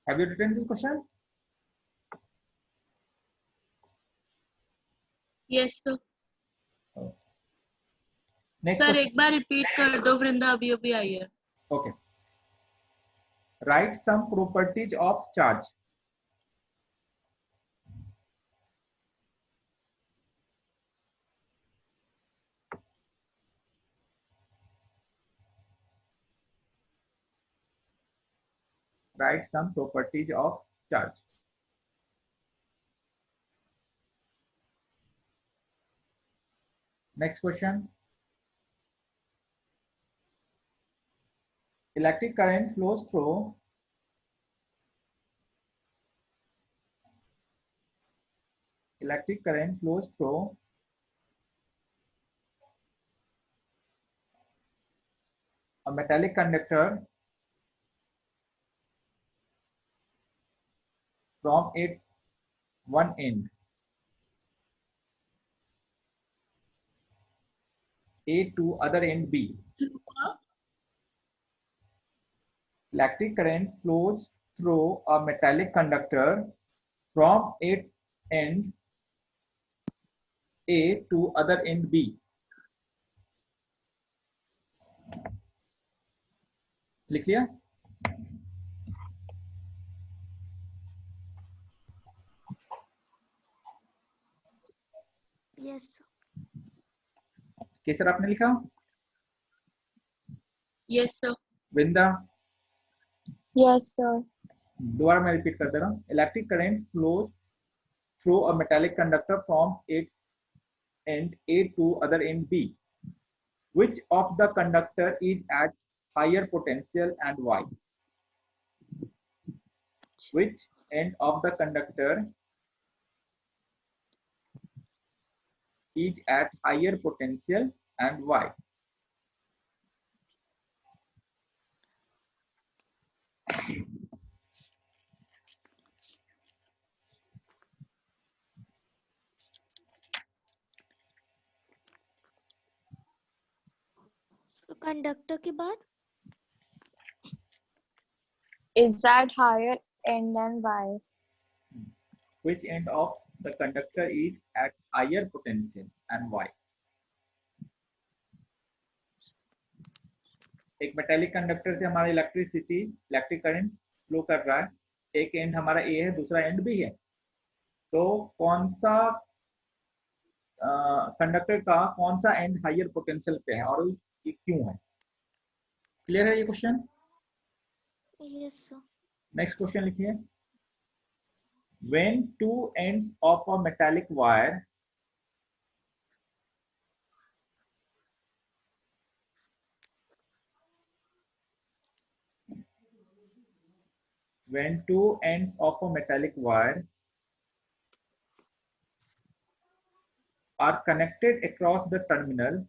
Have you written this question? Yes sir. Next sir question. एक बार repeat कर दो, वृंदा अभी अभी आई है। Okay. Write some properties of charge. Write some properties of charge. Next question. Electric current flows through a metallic conductor from its one end A to other end B. Electric current flows through a metallic conductor from its end A to other end B. लिख लिया? Yes Kesar आपने लिखा? Yes sir. Vrinda? Yes sir दोबारा मैं repeat कर दे रहा हूँ. Electric current flows through a metallic conductor from its end A to other end B. Which of the conductor is at higher potential and why? Which end of the conductor is at higher potential and why? Conductor के बाद Is at higher end and why? Which end of the conductor is at higher potential and why? एक metallic conductor से हमारा electric current flow कर रहा है. एक and हमारा ए है, दूसरा एंड बी है. तो कौन सा कंडक्टर का कौन सा एंड हायर पोटेंशियल पे है और ये क्यों है? क्लियर है ये question? Yes sir next question लिखिए. When two ends of a metallic wire are connected across the terminal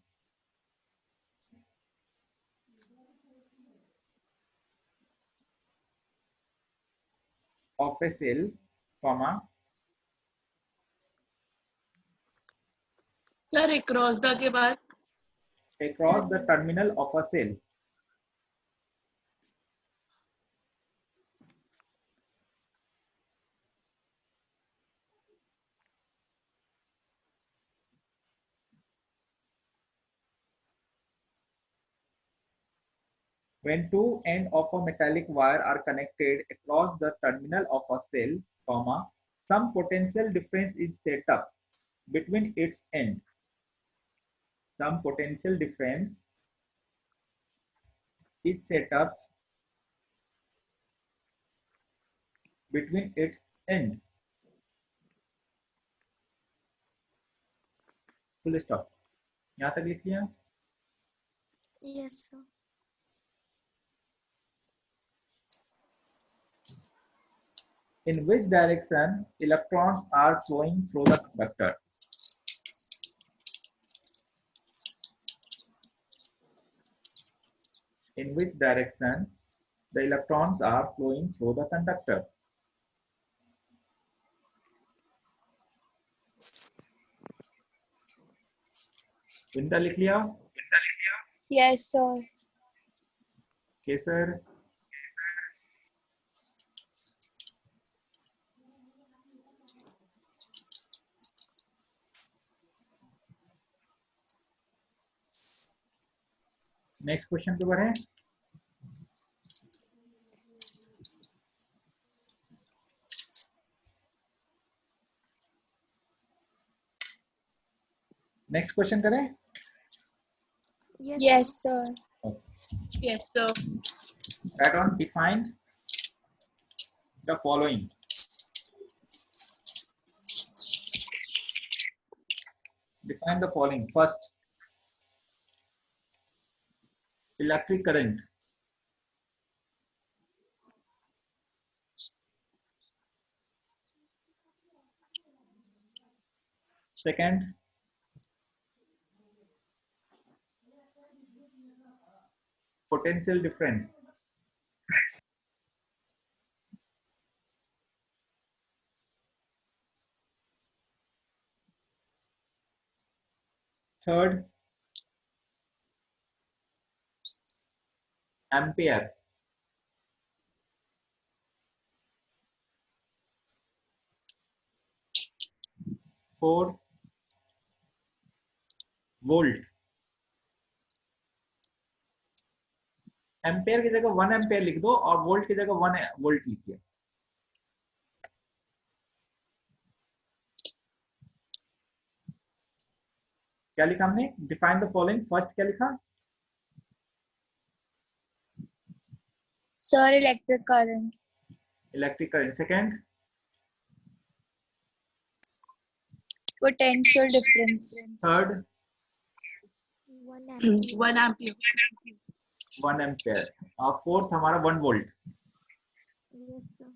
of a cell, comma, sir across the के बाद across the terminal of a cell. When two ends of a metallic wire are connected across the terminal of a cell, comma, some potential difference is set up between its end. Some potential difference is set up between its end. Full stop. यहाँ तक लिख लिया? Yes sir In which direction electrons are flowing through the conductor? In which direction the electrons are flowing through the conductor? Vinda लिख लिया? Yes, sir. केसर? Next question पे बढ़े। Next question करें। Yes, sir. Yes, sir. Write on defined the following. Define the following. First, electric current. Second, potential difference. Third, ampere. Fourth, volt. Ampere की जगह 1 ampere लिख दो और वोल्ट की जगह 1 वोल्ट लिखिए। क्या लिखा हमने? Define the following. फर्स्ट क्या लिखा? Sir, electric current. Electric current. Second, Potential difference. Third, 1 ampere. 1 ampere. 1 ampere और फोर्थ हमारा 1 वोल्ट। Yes, sir.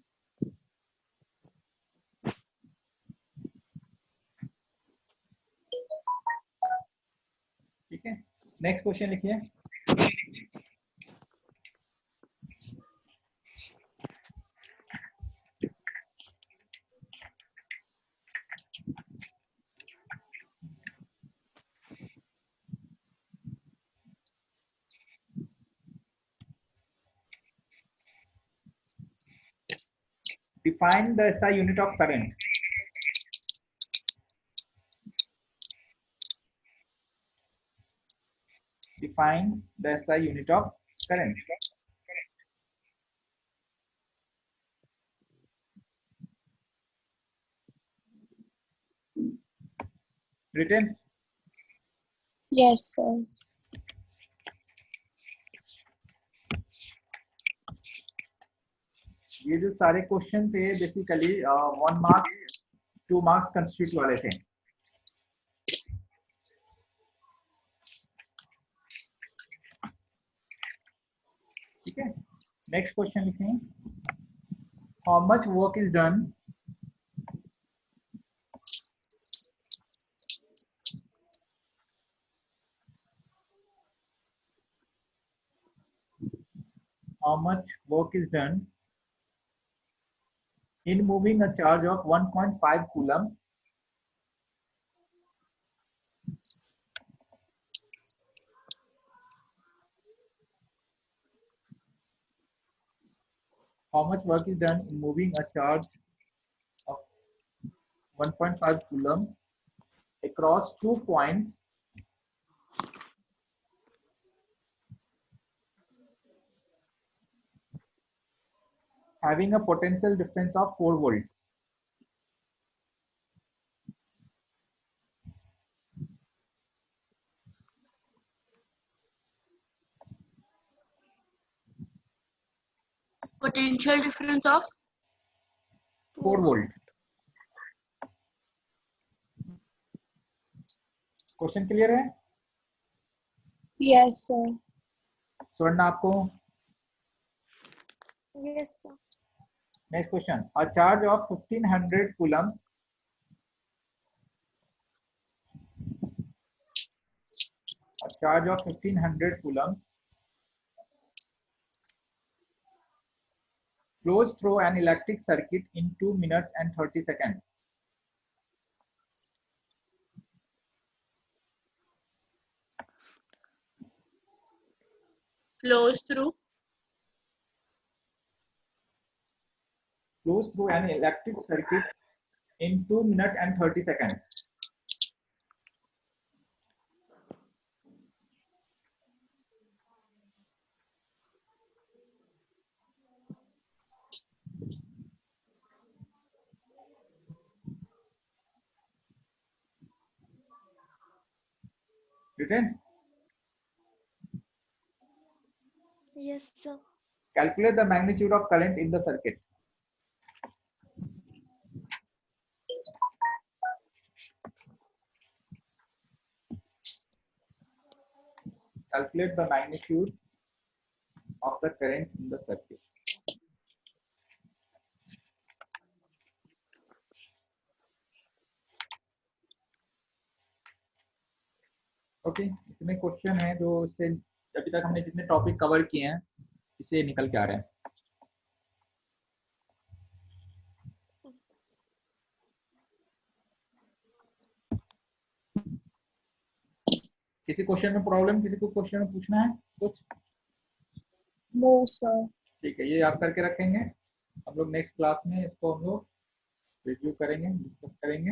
ठीक है, नेक्स्ट क्वेश्चन लिखिए। Define the SI unit of current. Define the SI unit of current. Written. Yes, sir. ये जो सारे question थे basically 1 marks 2 marks constitute वाले थे। ठीक है, नेक्स्ट क्वेश्चन लिखें। How much work is done in moving a charge of 1.5 coulomb how much work is done in moving a charge of 1.5 coulomb across 2 points having a potential difference of 4 volt. Potential difference of 4 volt. Question clear है? Yes, sir. स्वर्ण आपको? Yes, sir. Next question, a charge of 1500 coulomb flows through an electric circuit in 2 minutes and 30 seconds. flows through an electric circuit in 2 minutes and 30 seconds. written? Yes, sir. Calculate the magnitude of current in the circuit. Calculate the magnitude of the current in the circuit. Okay, इतने question हैं जो इससे अभी तक हमने जितने topic cover किए हैं इससे निकल के आ रहे हैं. किसी क्वेश्चन में प्रॉब्लम, किसी को क्वेश्चन में पूछना है कुछ? No, sir. ठीक है, ये याद करके रखेंगे. हम लोग नेक्स्ट क्लास में इसको हम लोग रिव्यू करेंगे, डिस्कस करेंगे.